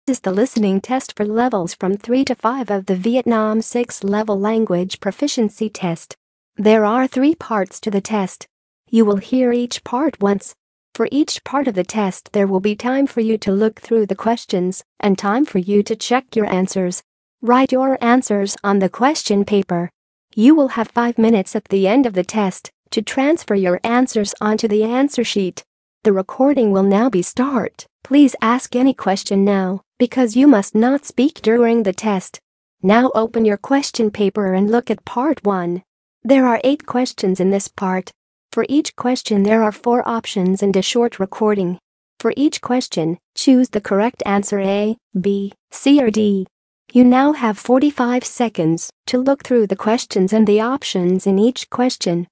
This is the listening test for levels from 3 to 5 of the Vietnam 6-level language proficiency test. There are 3 parts to the test. You will hear each part once. For each part of the test, there will be time for you to look through the questions and time for you to check your answers. Write your answers on the question paper. You will have 5 minutes at the end of the test to transfer your answers onto the answer sheet. The recording will now be start. Please ask any question now, because you must not speak during the test. Now open your question paper and look at part 1. There are 8 questions in this part. For each question there are 4 options and a short recording. For each question, choose the correct answer A, B, C or D. You now have 45 seconds to look through the questions and the options in each question.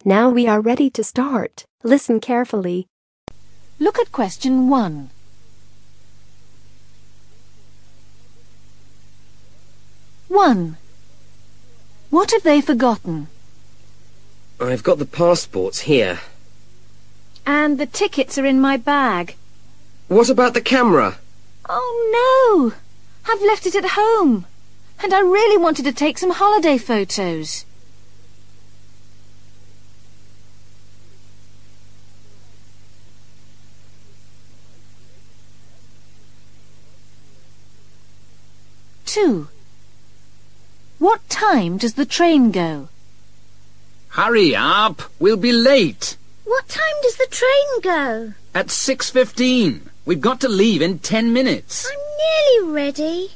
Now we are ready to start. Listen carefully. Look at question 1. What have they forgotten? I've got the passports here. And the tickets are in my bag. What about the camera? Oh no! I've left it at home. And I really wanted to take some holiday photos. What time does the train go? Hurry up, we'll be late. What time does the train go? At 6:15. We've got to leave in 10 minutes. I'm nearly ready.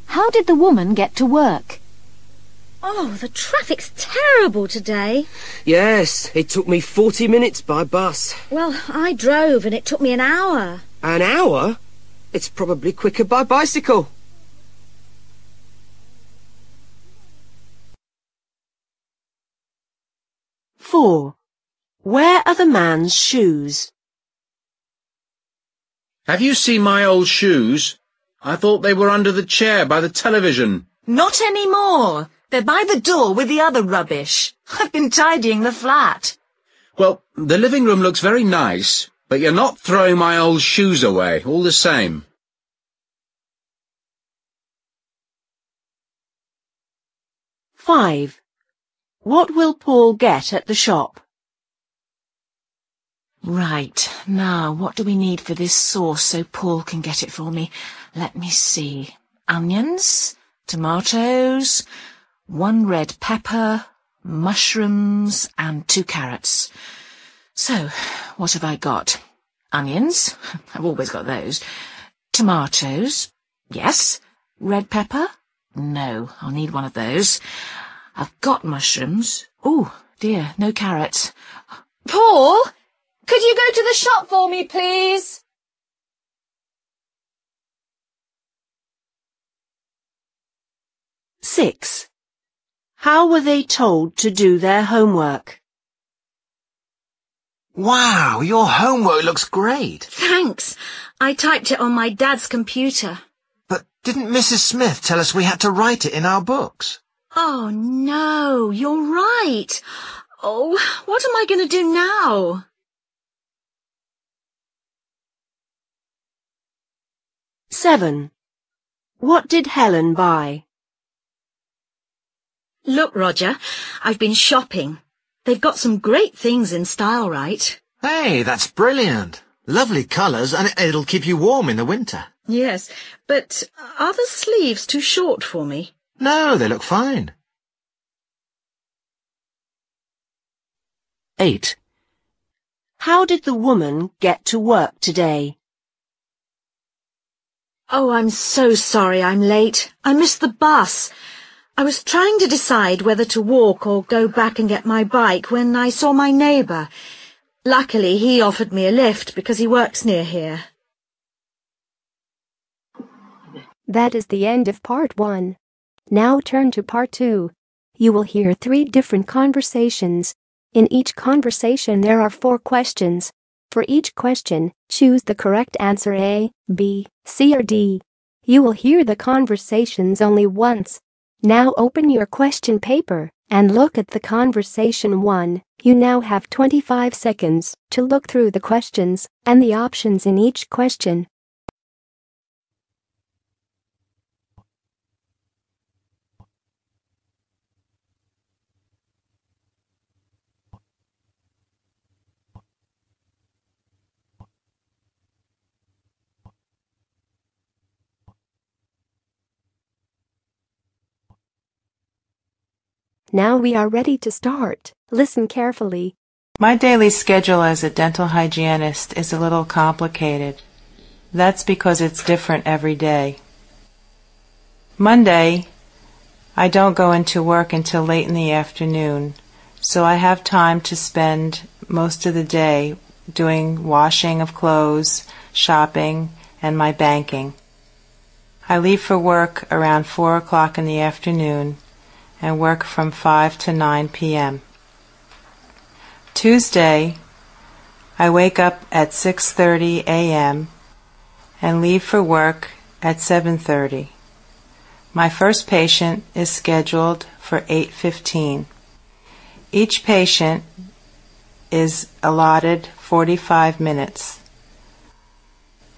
How did the woman get to work? Oh, the traffic's terrible today. Yes, it took me 40 minutes by bus. Well, I drove and it took me an hour. An hour? It's probably quicker by bicycle. Where are the man's shoes? Have you seen my old shoes? I thought they were under the chair by the television. Not anymore. They're by the door with the other rubbish. I've been tidying the flat. Well, the living room looks very nice, but you're not throwing my old shoes away, all the same. What will Paul get at the shop? Right, now what do we need for this sauce so Paul can get it for me? Let me see. Onions, tomatoes, 1 red pepper, mushrooms and 2 carrots. So, what have I got? Onions, I've always got those. Tomatoes, yes. Red pepper, no, I'll need one of those. I've got mushrooms. Oh, dear, no carrots. Paul, could you go to the shop for me, please? How were they told to do their homework? Wow, your homework looks great. Thanks. I typed it on my dad's computer. But didn't Mrs. Smith tell us we had to write it in our books? Oh, no, you're right. Oh, what am I going to do now? What did Helen buy? Look, Roger, I've been shopping. They've got some great things in Style Right. Hey, that's brilliant. Lovely colours, and it'll keep you warm in the winter. Yes, but are the sleeves too short for me? No, they look fine. 8. How did the woman get to work today? Oh, I'm so sorry I'm late. I missed the bus. I was trying to decide whether to walk or go back and get my bike when I saw my neighbour. Luckily, he offered me a lift because he works near here. That is the end of part 1. Now turn to part 2. You will hear 3 different conversations. In each conversation there are 4 questions. For each question, choose the correct answer A, B, C or D. You will hear the conversations only once. Now open your question paper and look at the conversation 1. You now have 25 seconds to look through the questions and the options in each question. Now we are ready to start. Listen carefully. My daily schedule as a dental hygienist is a little complicated. That's because it's different every day. Monday, I don't go into work until late in the afternoon, so I have time to spend most of the day doing washing of clothes, shopping, and my banking. I leave for work around 4 o'clock in the afternoon and work from 5 to 9 p.m. Tuesday, I wake up at 6:30 a.m. and leave for work at 7:30. My first patient is scheduled for 8:15. Each patient is allotted 45 minutes.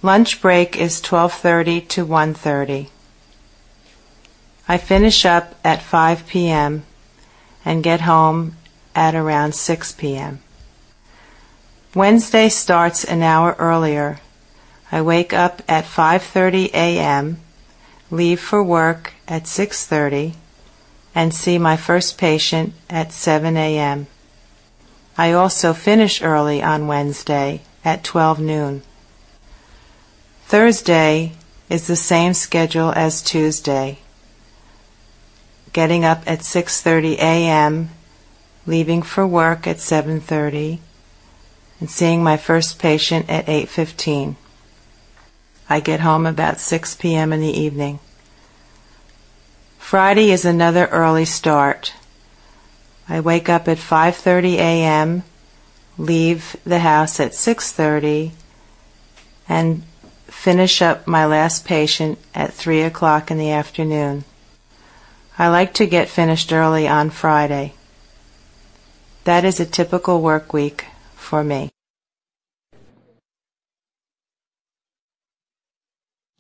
Lunch break is 12:30 to 1:30. I finish up at 5 p.m. and get home at around 6 p.m. Wednesday starts an hour earlier. I wake up at 5:30 a.m., leave for work at 6:30, and see my first patient at 7 a.m. I also finish early on Wednesday at 12 noon. Thursday is the same schedule as Tuesday. Getting up at 6:30 a.m., leaving for work at 7:30, and seeing my first patient at 8:15. I get home about 6 p.m. in the evening. Friday is another early start. I wake up at 5:30 a.m., leave the house at 6:30, and finish up my last patient at 3 o'clock in the afternoon. I like to get finished early on Friday. That is a typical work week for me.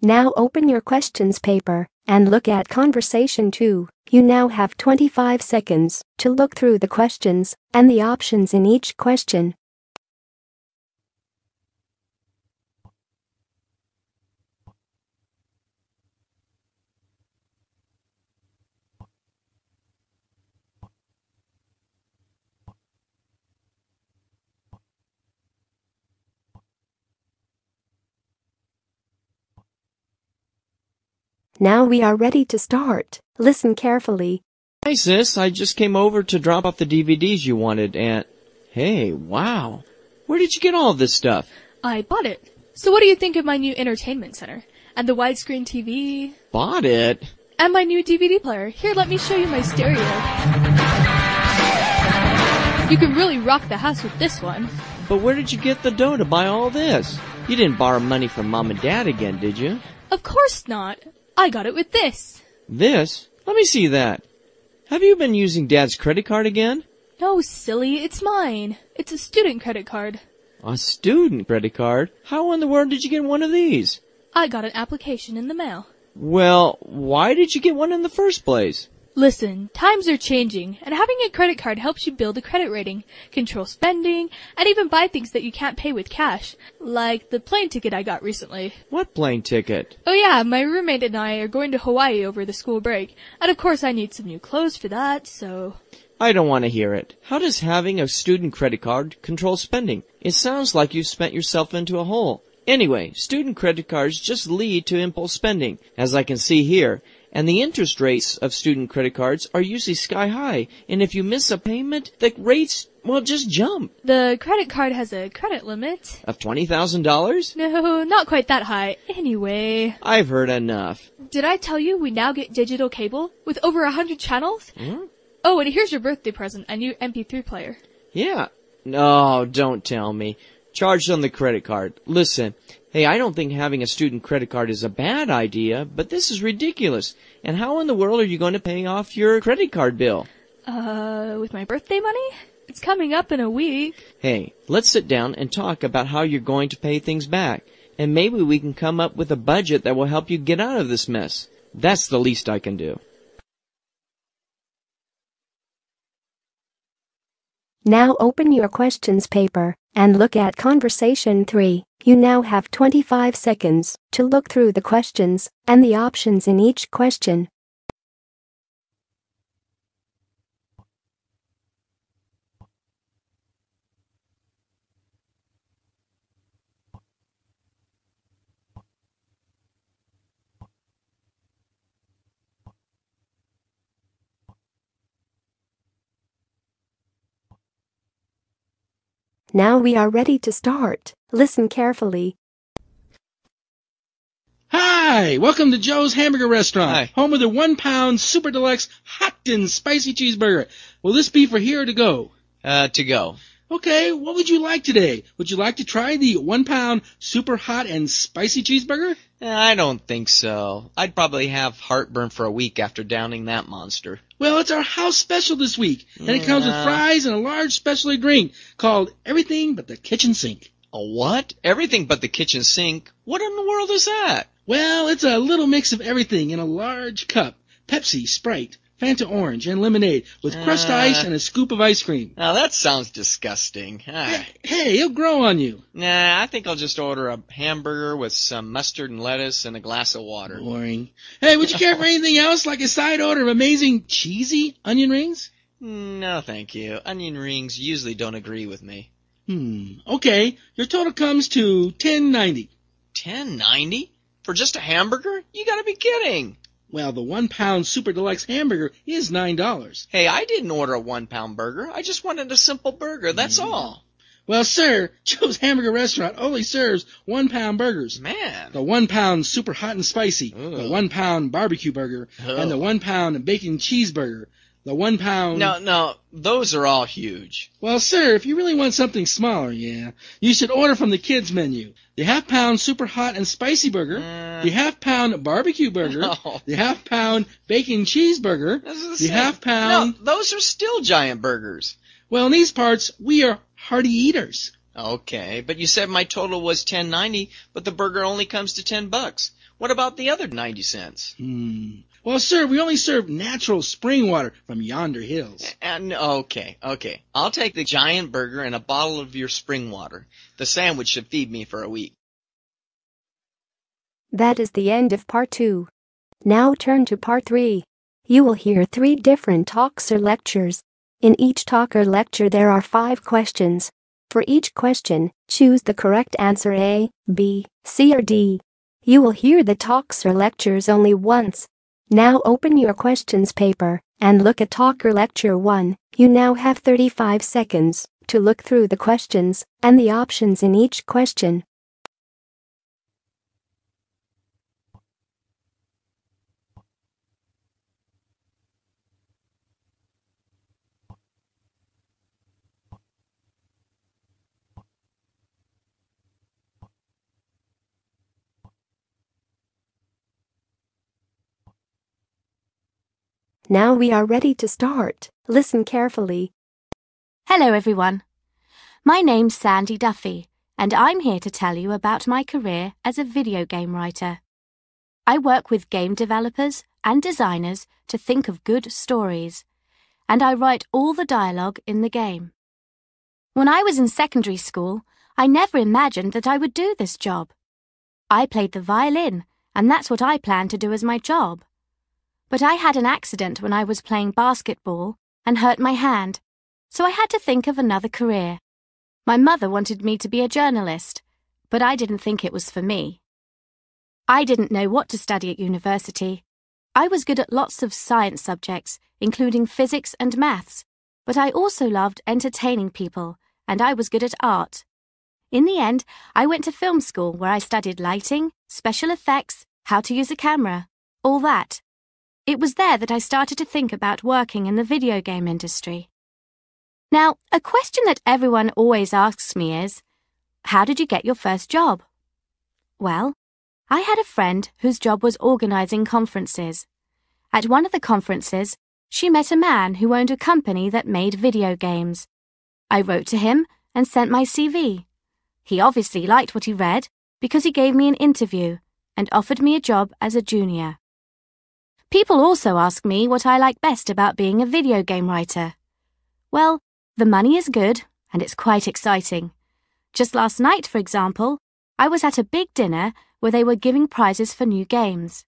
Now open your questions paper and look at conversation 2. You now have 25 seconds to look through the questions and the options in each question. Now we are ready to start. Listen carefully. Hi, sis. I just came over to drop off the DVDs you wanted and... Hey, wow. Where did you get all of this stuff? I bought it. So what do you think of my new entertainment center? And the widescreen TV? Bought it? And my new DVD player. Here, let me show you my stereo. You can really rock the house with this one. But where did you get the dough to buy all this? You didn't borrow money from Mom and Dad again, did you? Of course not. I got it with this. This? Let me see that. Have you been using Dad's credit card again? No, silly, it's mine. It's a student credit card. A student credit card? How in the world did you get one of these? I got an application in the mail. Well, why did you get one in the first place? Listen, times are changing, and having a credit card helps you build a credit rating, control spending, and even buy things that you can't pay with cash, like the plane ticket I got recently. What plane ticket? Oh yeah, my roommate and I are going to Hawaii over the school break, and of course I need some new clothes for that, so... I don't want to hear it. How does having a student credit card control spending? It sounds like you've spent yourself into a hole. Anyway, student credit cards just lead to impulse spending, as I can see here, And the interest rates of student credit cards are usually sky high. And if you miss a payment, the rates, well, just jump. The credit card has a credit limit. Of $20,000? No, not quite that high. Anyway. I've heard enough. Did I tell you we now get digital cable with over 100 channels? Oh, and here's your birthday present, a new MP3 player. Yeah. No, don't tell me. Charged on the credit card. Listen, hey, I don't think having a student credit card is a bad idea, but this is ridiculous. And how in the world are you going to pay off your credit card bill? With my birthday money? It's coming up in a week. Hey, let's sit down and talk about how you're going to pay things back. And maybe we can come up with a budget that will help you get out of this mess. That's the least I can do. Now open your questions paper and look at Conversation 3. You now have 25 seconds to look through the questions and the options in each question. Now we are ready to start. Listen carefully. Hi, welcome to Joe's Hamburger Restaurant. Hi. Home of the 1 pound super deluxe hot and spicy cheeseburger. Will this be for here or to go? To go. Okay, what would you like today? Would you like to try the 1 pound super hot and spicy cheeseburger? I don't think so. I'd probably have heartburn for a week after downing that monster. Well, it's our house special this week, and it comes with fries and a large specialty drink called Everything But the Kitchen Sink. A what? Everything but the kitchen sink? What in the world is that? Well, it's a little mix of everything in a large cup. Pepsi, Sprite, Fanta Orange, and lemonade with crushed ice and a scoop of ice cream. Now that sounds disgusting. Hey, it'll grow on you. Nah, I think I'll just order a hamburger with some mustard and lettuce and a glass of water. Boring. Hey, would you care for anything else, like a side order of amazing cheesy onion rings? No, thank you. Onion rings usually don't agree with me. Okay, your total comes to $10.90. $10.90? For just a hamburger? You gotta be kidding. Well, the 1 pound super deluxe hamburger is $9. Hey, I didn't order a 1 pound burger. I just wanted a simple burger, that's all. Well, sir, Joe's Hamburger Restaurant only serves 1 pound burgers. Man. The 1 pound super hot and spicy, the 1 pound barbecue burger, and the 1 pound bacon cheeseburger. The 1 pound... No, those are all huge. Well, sir, if you really want something smaller, you should order from the kids' menu. The half-pound super hot and spicy burger, the half-pound barbecue burger, the half-pound bacon cheeseburger, the half-pound... No, those are still giant burgers. Well, in these parts, we are hearty eaters. Okay, but you said my total was $10.90, but the burger only comes to $10. What about the other 90 cents? Well, sir, we only serve natural spring water from yonder hills. Okay. I'll take the giant burger and a bottle of your spring water. The sandwich should feed me for a week. That is the end of part 2. Now turn to part 3. You will hear 3 different talks or lectures. In each talk or lecture there are 5 questions. For each question, choose the correct answer A, B, C or D. You will hear the talks or lectures only once. Now open your questions paper and look at talk or lecture 1. You now have 35 seconds to look through the questions and the options in each question. Now we are ready to start. Listen carefully. Hello everyone. My name's Sandy Duffy, and I'm here to tell you about my career as a video game writer. I work with game developers and designers to think of good stories, and I write all the dialogue in the game. When I was in secondary school, I never imagined that I would do this job. I played the violin, and that's what I planned to do as my job. But I had an accident when I was playing basketball and hurt my hand, so I had to think of another career. My mother wanted me to be a journalist, but I didn't think it was for me. I didn't know what to study at university. I was good at lots of science subjects, including physics and maths, but I also loved entertaining people, and I was good at art. In the end, I went to film school where I studied lighting, special effects, how to use a camera, all that. It was there that I started to think about working in the video game industry. Now, a question that everyone always asks me is, how did you get your first job? Well, I had a friend whose job was organising conferences. At one of the conferences, she met a man who owned a company that made video games. I wrote to him and sent my CV. He obviously liked what he read because he gave me an interview and offered me a job as a junior. People also ask me what I like best about being a video game writer. Well, the money is good and it's quite exciting. Just last night, for example, I was at a big dinner where they were giving prizes for new games.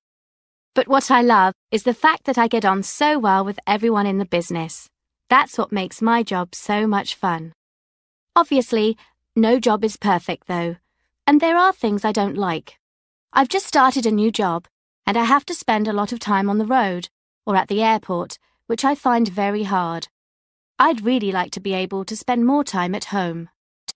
But what I love is the fact that I get on so well with everyone in the business. That's what makes my job so much fun. Obviously, no job is perfect though, and there are things I don't like. I've just started a new job, and I have to spend a lot of time on the road or at the airport, which I find very hard. I'd really like to be able to spend more time at home.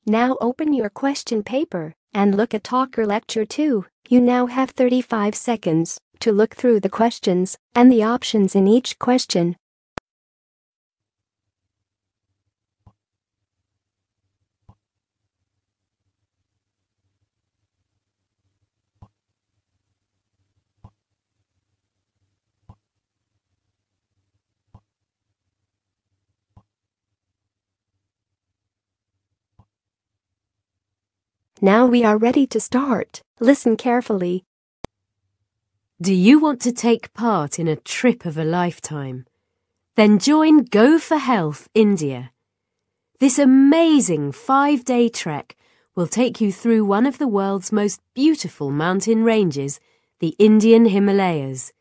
Now open your question paper and look at Talker Lecture 2. You now have 35 seconds to look through the questions and the options in each question. Now we are ready to start. Listen carefully. Do you want to take part in a trip of a lifetime? Then join Go for Health India. This amazing 5-day trek will take you through one of the world's most beautiful mountain ranges, the Indian Himalayas.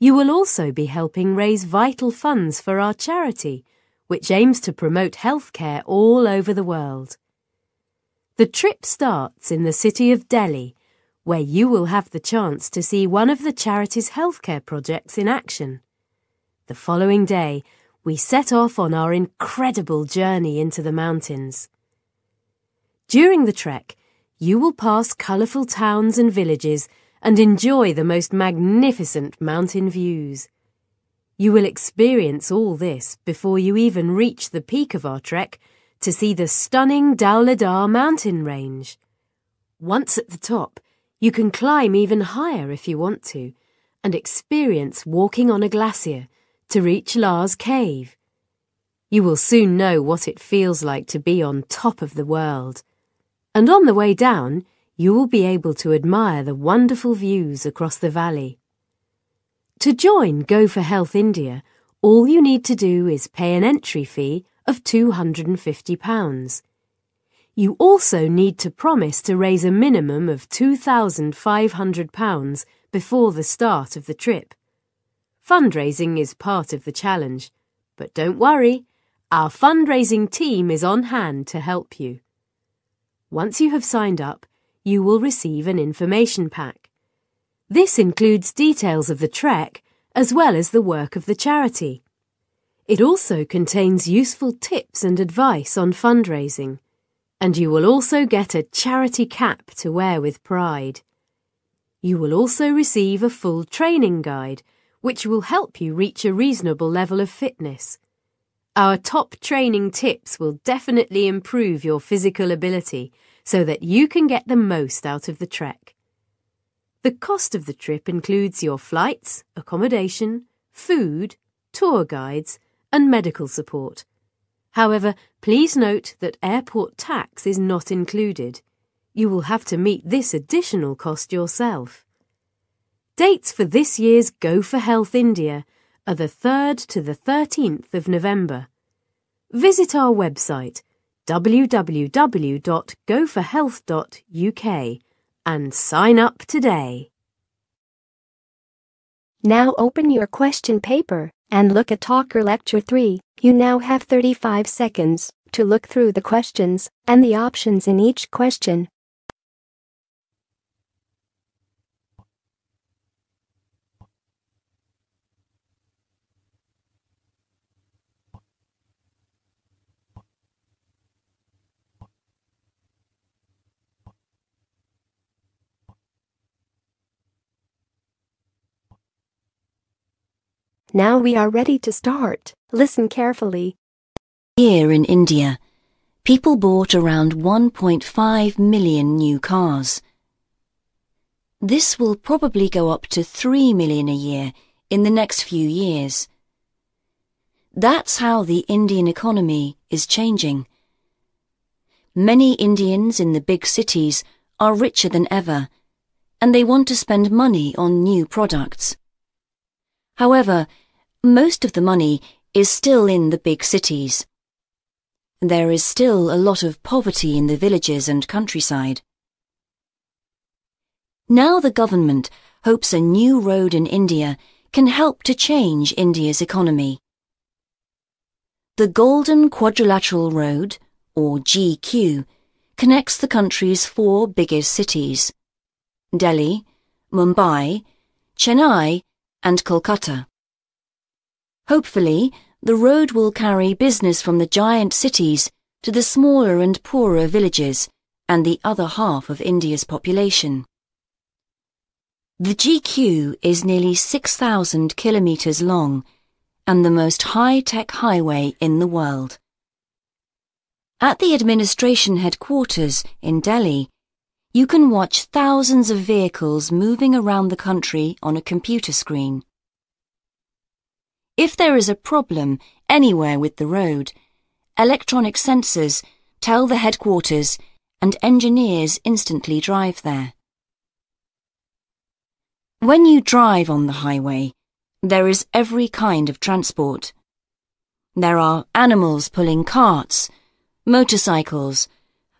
You will also be helping raise vital funds for our charity, which aims to promote healthcare all over the world. The trip starts in the city of Delhi, where you will have the chance to see one of the charity's healthcare projects in action. The following day, we set off on our incredible journey into the mountains. During the trek, you will pass colourful towns and villages and enjoy the most magnificent mountain views. You will experience all this before you even reach the peak of our trek to see the stunning Dhauladhar mountain range. Once at the top, you can climb even higher if you want to, and experience walking on a glacier to reach Lars Cave. You will soon know what it feels like to be on top of the world. And on the way down, you will be able to admire the wonderful views across the valley. To join Go for Health India, all you need to do is pay an entry fee of £250. You also need to promise to raise a minimum of £2,500 before the start of the trip. Fundraising is part of the challenge, but don't worry, our fundraising team is on hand to help you. Once you have signed up, you will receive an information pack. This includes details of the trek as well as the work of the charity. It also contains useful tips and advice on fundraising, and you will also get a charity cap to wear with pride. You will also receive a full training guide, which will help you reach a reasonable level of fitness. Our top training tips will definitely improve your physical ability so that you can get the most out of the trek. The cost of the trip includes your flights, accommodation, food, tour guides, and medical support. However, please note that airport tax is not included. You will have to meet this additional cost yourself. Dates for this year's Go for Health India are the 3rd to the 13th of November. Visit our website www.goforhealth.uk and sign up today. Now open your question paper and look at Talker Lecture 3. You now have 35 seconds to look through the questions and the options in each question. Now we are ready to start. Listen carefully. Here in India, people bought around 1.5 million new cars. This will probably go up to 3 million a year in the next few years. That's how the Indian economy is changing. Many Indians in the big cities are richer than ever, and they want to spend money on new products. However, most of the money is still in the big cities. There is still a lot of poverty in the villages and countryside. Now the government hopes a new road in India can help to change India's economy. The Golden Quadrilateral Road, or GQ, connects the country's 4 biggest cities: Delhi, Mumbai, Chennai, and Kolkata. Hopefully, the road will carry business from the giant cities to the smaller and poorer villages and the other half of India's population. The GQ is nearly 6,000 kilometers long and the most high-tech highway in the world. At the administration headquarters in Delhi, you can watch thousands of vehicles moving around the country on a computer screen. If there is a problem anywhere with the road, electronic sensors tell the headquarters and engineers instantly drive there. When you drive on the highway, there is every kind of transport. There are animals pulling carts, motorcycles,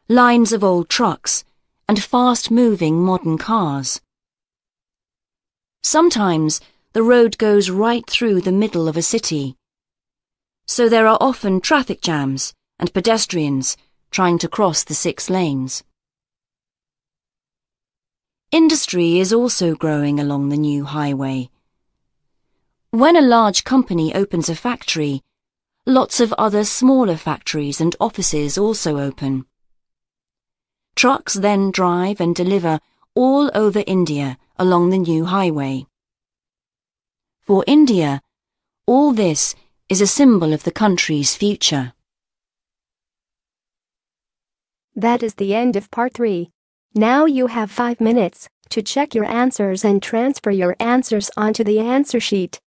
lines of old trucks, and fast-moving modern cars. Sometimes the road goes right through the middle of a city, so there are often traffic jams and pedestrians trying to cross the 6 lanes. Industry is also growing along the new highway. When a large company opens a factory, lots of other smaller factories and offices also open. Trucks then drive and deliver all over India along the new highway. For India, all this is a symbol of the country's future. That is the end of part 3. Now you have 5 minutes to check your answers and transfer your answers onto the answer sheet.